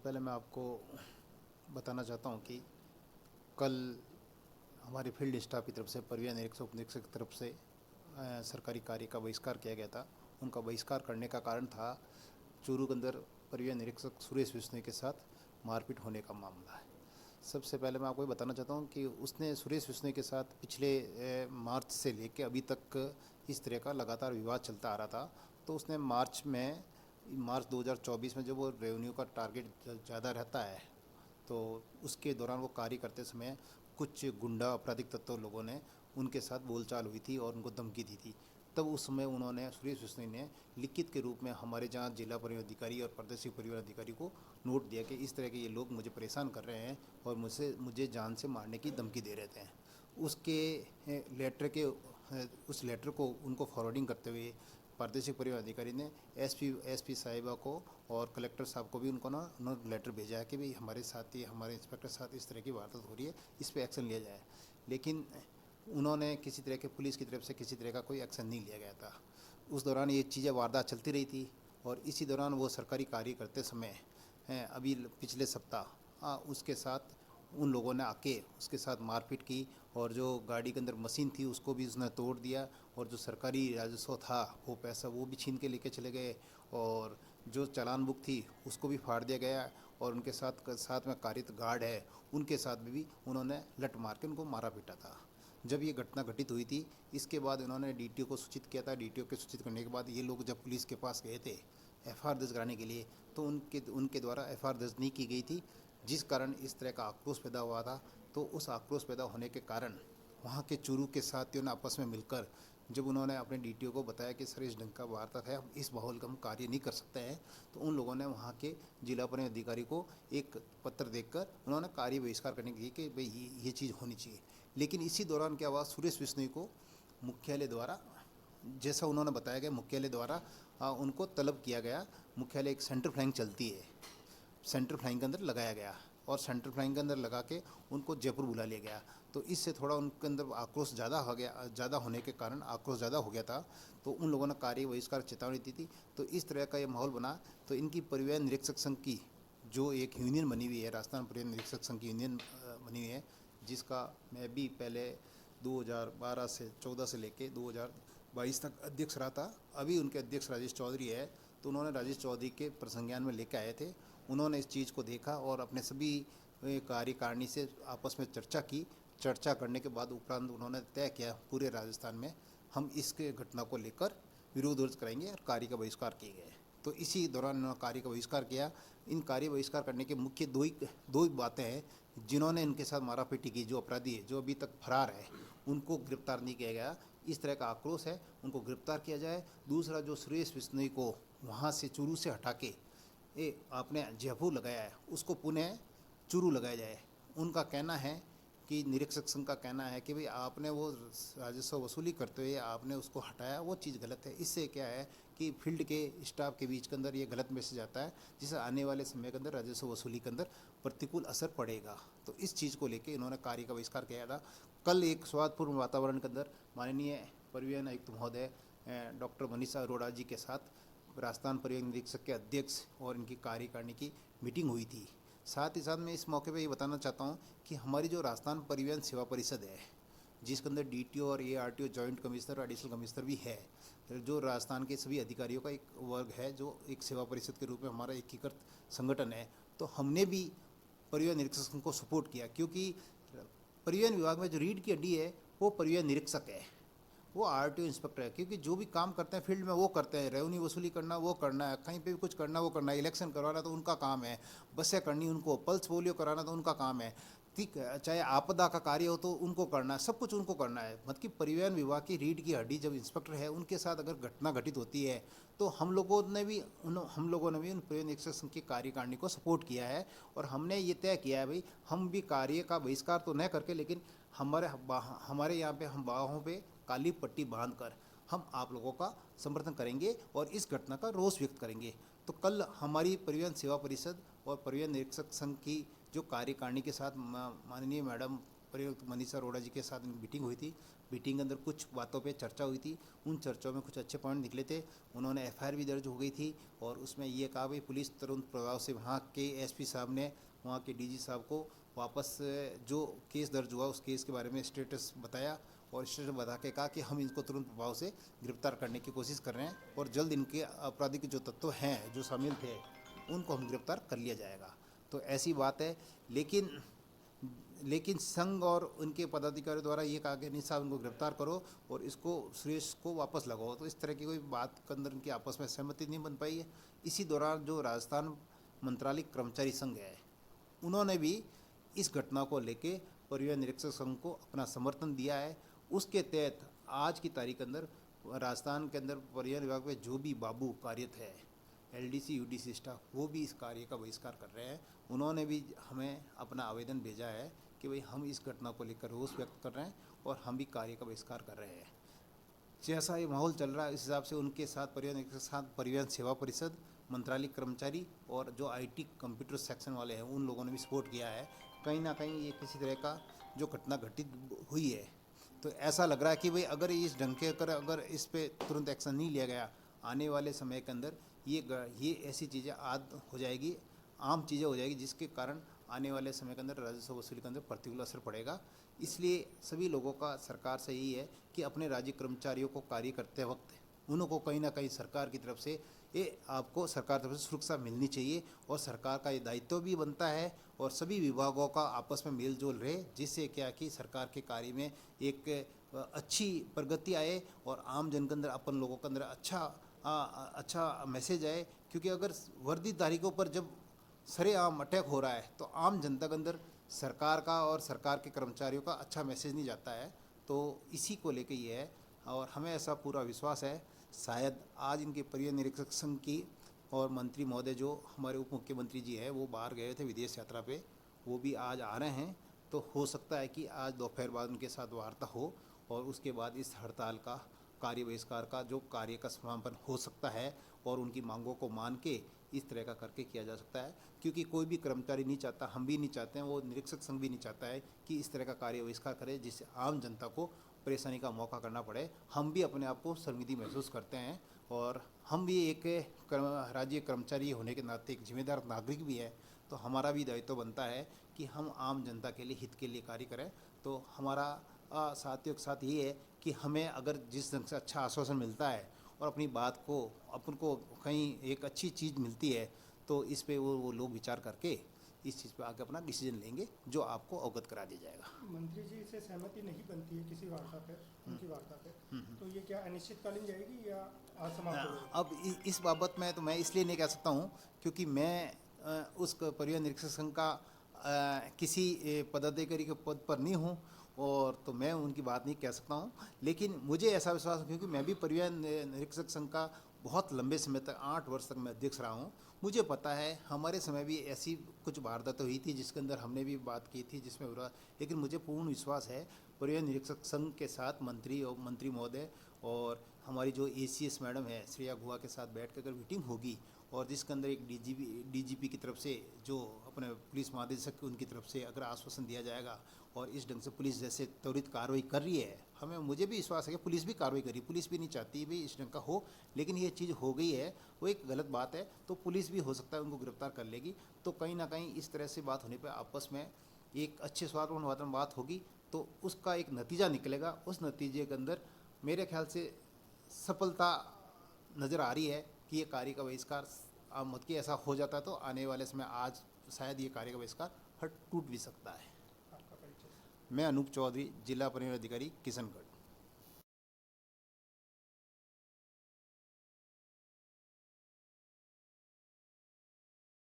पहले मैं आपको बताना चाहता हूँ कि कल हमारे फील्ड स्टाफ की तरफ से परिवहन निरीक्षक उप निरीक्षक की तरफ से सरकारी कार्य का बहिष्कार किया गया था। उनका बहिष्कार करने का कारण था चूरू के अंदर परिवहन निरीक्षक सुरेश बिश्नोई के साथ मारपीट होने का मामला है। सबसे पहले मैं आपको ये बताना चाहता हूँ कि उसने सुरेश बिश्नोई के साथ पिछले मार्च से लेकर अभी तक इस तरह का लगातार विवाद चलता आ रहा था। तो उसने मार्च 2024 में जब वो रेवेन्यू का टारगेट ज़्यादा रहता है तो उसके दौरान वो कार्य करते समय कुछ गुंडा आपराधिक तत्व लोगों ने उनके साथ बोलचाल हुई थी और उनको धमकी दी थी। तब उस समय उन्होंने सुरेश बिश्नोई ने लिखित के रूप में हमारे जहाँ जिला परिवहन अधिकारी और प्रादेशिक परिवहन अधिकारी को नोट दिया कि इस तरह के ये लोग मुझे परेशान कर रहे हैं और मुझे जान से मारने की धमकी दे रहे थे। उसके उस लेटर को उनको फॉरवर्डिंग करते हुए प्रादेशिक परिवहन अधिकारी ने एसपी साहिबा को और कलेक्टर साहब को भी उन्होंने लेटर भेजा है कि भाई हमारे इंस्पेक्टर साथ इस तरह की वारदात हो रही है, इस पर एक्शन लिया जाए। लेकिन उन्होंने किसी तरह के पुलिस की तरफ से किसी तरह का कोई एक्शन नहीं लिया गया था। उस दौरान ये चीज़ें वारदात चलती रही थी और इसी दौरान वो सरकारी कार्य करते समय अभी पिछले सप्ताह उसके साथ उन लोगों ने आके उसके साथ मारपीट की और जो गाड़ी के अंदर मशीन थी उसको भी उसने तोड़ दिया और जो सरकारी राजस्व था वो पैसा वो भी छीन के लेके चले गए और जो चालान बुक थी उसको भी फाड़ दिया गया और उनके साथ में कार्यरत गार्ड है उनके साथ भी उन्होंने लट मार के उनको मारा पीटा था। जब ये घटना घटित हुई थी इसके बाद इन्होंने डीटीओ को सूचित किया था। डीटीओ के सूचित करने के बाद ये लोग जब पुलिस के पास गए थे एफआईआर दर्ज कराने के लिए तो उनके द्वारा एफआईआर दर्ज नहीं की गई थी, जिस कारण इस तरह का आक्रोश पैदा हुआ था। तो उस आक्रोश पैदा होने के कारण वहाँ के चूरू के साथियों ने आपस में मिलकर जब उन्होंने अपने डीटीओ को बताया कि सर इस ढंग का वारदात है, हम इस माहौल का हम कार्य नहीं कर सकते हैं, तो उन लोगों ने वहाँ के जिला परिवहन अधिकारी को एक पत्र देकर उन्होंने कार्य बहिष्कार करने के लिए कि भाई ये चीज़ होनी चाहिए। लेकिन इसी दौरान क्या हुआ, सुरेश बिश्नोई को मुख्यालय द्वारा, जैसा उन्होंने बताया गया, मुख्यालय द्वारा उनको तलब किया गया। मुख्यालय एक सेंटर फ्लाइंग चलती है, सेंटर फ्लाइंग के अंदर लगाया गया और सेंटर फ्लाइंग के अंदर लगा के उनको जयपुर बुला लिया गया। तो इससे थोड़ा उनके अंदर आक्रोश ज़्यादा होने के कारण आक्रोश ज़्यादा हो गया था। तो उन लोगों ने कार्य बहिष्कार चेतावनी दी थी। तो इस तरह का ये माहौल बना। तो इनकी परिवहन निरीक्षक संघ की जो एक यूनियन बनी हुई है, राजस्थान परिवहन निरीक्षक संघ की यूनियन बनी हुई है, जिसका मैं भी पहले 2012 से 14 से लेके 2022 तक अध्यक्ष रहा था। अभी उनके अध्यक्ष राजेश चौधरी है। तो उन्होंने राजेश चौधरी के प्रसंज्ञान में लेकर आए थे। उन्होंने इस चीज़ को देखा और अपने सभी कार्यकारिणी से आपस में चर्चा की। चर्चा करने के बाद उपरांत उन्होंने तय किया पूरे राजस्थान में हम इसके घटना को लेकर विरोध दर्ज कराएंगे और कार्य का बहिष्कार किए गए। तो इसी दौरान उन्होंने कार्य का बहिष्कार किया। इन कार्य बहिष्कार करने के मुख्य दो ही बातें हैं। जिन्होंने इनके साथ मारापीटी की, जो अपराधी है, जो अभी तक फरार है, उनको गिरफ्तार नहीं किया गया। इस तरह का आक्रोश है, उनको गिरफ्तार किया जाए। दूसरा, जो सुरेश बिश्नोई को वहाँ से चूरू से हटा के आपने जयपुर लगाया है, उसको पुनः चूरू लगाया जाए। उनका कहना है कि निरीक्षक संघ का कहना है कि भाई आपने वो राजस्व वसूली करते हुए आपने उसको हटाया, वो चीज़ गलत है। इससे क्या है कि फील्ड के स्टाफ के बीच के अंदर ये गलत मैसेज आता है, जिससे आने वाले समय के अंदर राजस्व वसूली के अंदर प्रतिकूल असर पड़ेगा। तो इस चीज़ को लेकर इन्होंने कार्य का बहिष्कार किया था। कल एक सौहार्दपूर्ण वातावरण के अंदर माननीय परिवहन आयुक्त महोदय डॉक्टर मनीषा अरोड़ा जी के साथ राजस्थान परिवहन निरीक्षक के अध्यक्ष और इनकी कार्यकारिणी की मीटिंग हुई थी। साथ ही साथ मैं इस मौके पे ये बताना चाहता हूँ कि हमारी जो राजस्थान परिवहन सेवा परिषद है, जिसके अंदर डीटीओ और एआरटीओ जॉइंट कमिश्नर और एडिशनल कमिश्नर भी है, जो राजस्थान के सभी अधिकारियों का एक वर्ग है, जो एक सेवा परिषद के रूप में हमारा एकीकृत संगठन है। तो हमने भी परिवहन निरीक्षक को सपोर्ट किया, क्योंकि परिवहन विभाग में जो रीढ़ की हड्डी है वो परिवहन निरीक्षक है, वो आरटीओ इंस्पेक्टर है। क्योंकि जो भी काम करते हैं फील्ड में वो करते हैं, रेवेन्यू वसूली करना वो करना है, कहीं पे भी कुछ करना वो करना है, इलेक्शन करवाना तो उनका काम है, बसें करनी उनको, पल्स पोलियो कराना तो उनका काम है, ठीक है, चाहे आपदा का कार्य हो तो उनको करना है, सब कुछ उनको करना है। मतलब कि परिवहन विभाग की रीढ़ की हड्डी जब इंस्पेक्टर है, उनके साथ अगर घटना घटित होती है तो हम लोगों ने भी उन परिवहन निरीक्षक संघ की कार्यकारिणी को सपोर्ट किया है। और हमने ये तय किया है भाई हम भी कार्य का बहिष्कार तो न करके, लेकिन हमारे यहाँ पे हम बाहों पे काली पट्टी बांधकर हम आप लोगों का समर्थन करेंगे और इस घटना का रोष व्यक्त करेंगे। तो कल हमारी परिवहन सेवा परिषद और परिवहन निरीक्षक संघ की जो कार्यकारिणी के साथ माननीय मैडम प्रयुक्त मनीषा अरोड़ा जी के साथ मीटिंग हुई थी। मीटिंग के अंदर कुछ बातों पे चर्चा हुई थी। उन चर्चाओं में कुछ अच्छे पॉइंट निकले थे। उन्होंने एफआईआर भी दर्ज हो गई थी और उसमें ये कहा भाई पुलिस तुरंत प्रभाव से वहाँ के एसपी साहब ने वहाँ के डीजी साहब को वापस जो केस दर्ज हुआ उस केस के बारे में स्टेटस बताया और स्टेटस बता के कहा कि हम इनको तुरंत प्रभाव से गिरफ्तार करने की कोशिश कर रहे हैं और जल्द इनके आपराधिक जो तत्व हैं जो शामिल थे उनको हम गिरफ्तार कर लिया जाएगा। तो ऐसी बात है। लेकिन संघ और उनके पदाधिकारियों द्वारा ये कहा कि नहीं साहब इनको गिरफ्तार करो और इसको सुरेश को वापस लगाओ। तो इस तरह की कोई बात के अंदर इनकी आपस में सहमति नहीं बन पाई है। इसी दौरान जो राजस्थान मंत्रालय कर्मचारी संघ है उन्होंने भी इस घटना को लेके परिवहन निरीक्षक संघ को अपना समर्थन दिया है। उसके तहत आज की तारीख के अंदर राजस्थान के अंदर परिवहन विभाग में जो भी बाबू कार्यरत है एलडीसी यूडीसी स्टाफ वो भी इस कार्य का बहिष्कार कर रहे हैं। उन्होंने भी हमें अपना आवेदन भेजा है कि भाई हम इस घटना को लेकर रोष व्यक्त कर रहे हैं और हम भी कार्य का बहिष्कार कर रहे हैं। जैसा ये माहौल चल रहा है इस हिसाब से उनके साथ परिवहन के साथ परिवहन सेवा परिषद, मंत्रालय कर्मचारी और जो आईटी कंप्यूटर सेक्शन वाले हैं उन लोगों ने भी सपोर्ट किया है। कहीं ना कहीं ये किसी तरह का जो घटना घटित हुई है तो ऐसा लग रहा है कि भाई अगर इस ढंग के अगर इस पर तुरंत एक्शन नहीं लिया गया आने वाले समय के अंदर ये ऐसी चीज़ें आद हो जाएगी, आम चीज़ें हो जाएगी जिसके कारण आने वाले समय के अंदर राजस्व वसूली के अंदर प्रतिकूल असर पड़ेगा। इसलिए सभी लोगों का सरकार से यही है कि अपने राज्य कर्मचारियों को कार्य करते वक्त उनको कहीं ना कहीं सरकार की तरफ से आपको सरकार की तरफ से सुरक्षा मिलनी चाहिए और सरकार का ये दायित्व भी बनता है और सभी विभागों का आपस में मेल जोल रहे जिससे क्या कि सरकार के कार्य में एक अच्छी प्रगति आए और आम जन के अंदर अपन लोगों के अंदर अच्छा मैसेज आए। क्योंकि अगर वर्दीधारी के ऊपर जब सरेआम अटैक हो रहा है तो आम जनता के अंदर सरकार का और सरकार के कर्मचारियों का अच्छा मैसेज नहीं जाता है। तो इसी को लेके ये है और हमें ऐसा पूरा विश्वास है शायद आज इनके परिवहन निरीक्षक संघ की और मंत्री महोदय जो हमारे उप मुख्यमंत्री जी हैं वो बाहर गए थे विदेश यात्रा पे, वो भी आज आ रहे हैं। तो हो सकता है कि आज दोपहर बाद उनके साथ वार्ता हो और उसके बाद इस हड़ताल का कार्य बहिष्कार का जो कार्य का समापन हो सकता है और उनकी मांगों को मान के इस तरह का करके किया जा सकता है। क्योंकि कोई भी कर्मचारी नहीं चाहता, हम भी नहीं चाहते हैं, वो निरीक्षक संघ भी नहीं चाहता है कि इस तरह का कार्य बहिष्कार करे जिससे आम जनता को परेशानी का मौका करना पड़े। हम भी अपने आप को शर्मिंदा महसूस करते हैं और हम भी एक राज्य कर्मचारी होने के नाते एक जिम्मेदार नागरिक भी है। तो हमारा भी दायित्व बनता है कि हम आम जनता के लिए हित के लिए कार्य करें। तो हमारा साथियों के साथ ये है कि हमें अगर जिस ढंग से अच्छा आश्वासन मिलता है और अपनी बात को अपन को कहीं एक अच्छी चीज़ मिलती है तो इस पे वो लोग विचार करके इस चीज़ पे आके अपना डिसीजन लेंगे जो आपको अवगत करा दिया जाएगा। मंत्री जी से सहमति नहीं बनती है किसी वार्ता पे, उनकी वार्ता पे, तो ये क्या अनिश्चितकालीन जाएगी या आज समाप्त हो जाएगी? अब इस बाबत में तो मैं इसलिए नहीं कह सकता हूँ क्योंकि मैं उस परिवहन निरीक्षक संघ का किसी पदाधिकारी के पद पर नहीं हूँ और तो मैं उनकी बात नहीं कह सकता हूँ। लेकिन मुझे ऐसा विश्वास है क्योंकि मैं भी परिवहन निरीक्षक संघ का बहुत लंबे समय तक 8 वर्ष तक मैं अध्यक्ष रहा हूँ। मुझे पता है हमारे समय भी ऐसी कुछ वारदात हुई थी जिसके अंदर हमने भी बात की थी जिसमें बुरा, लेकिन मुझे पूर्ण विश्वास है परिवहन निरीक्षक संघ के साथ मंत्री महोदय और हमारी जो ACS मैडम है श्रेया गुहा के साथ बैठ कर अगर मीटिंग होगी और जिसके अंदर एक DGP की तरफ से जो अपने पुलिस महानिदेशक उनकी तरफ से अगर आश्वासन दिया जाएगा और इस ढंग से पुलिस जैसे त्वरित कार्रवाई कर रही है, मुझे भी विश्वास है कि पुलिस भी कार्रवाई करी। पुलिस भी नहीं चाहती भाई इस ढंग का हो, लेकिन ये चीज़ हो गई है वो एक गलत बात है। तो पुलिस भी हो सकता है उनको गिरफ्तार कर लेगी। तो कहीं ना कहीं इस तरह से बात होने पर आपस में एक अच्छे स्वास्थ्य वातावरण बात होगी तो उसका एक नतीजा निकलेगा। उस नतीजे के अंदर मेरे ख्याल से सफलता नज़र आ रही है कि ये कार्य का बहिष्कार मत कि ऐसा हो जाता है तो आने वाले समय आज शायद ये कार्य का बहिष्कार टूट भी सकता है। आपका परिचय? मैं अनूप चौधरी, जिला परिवहन अधिकारी, किशनगढ़।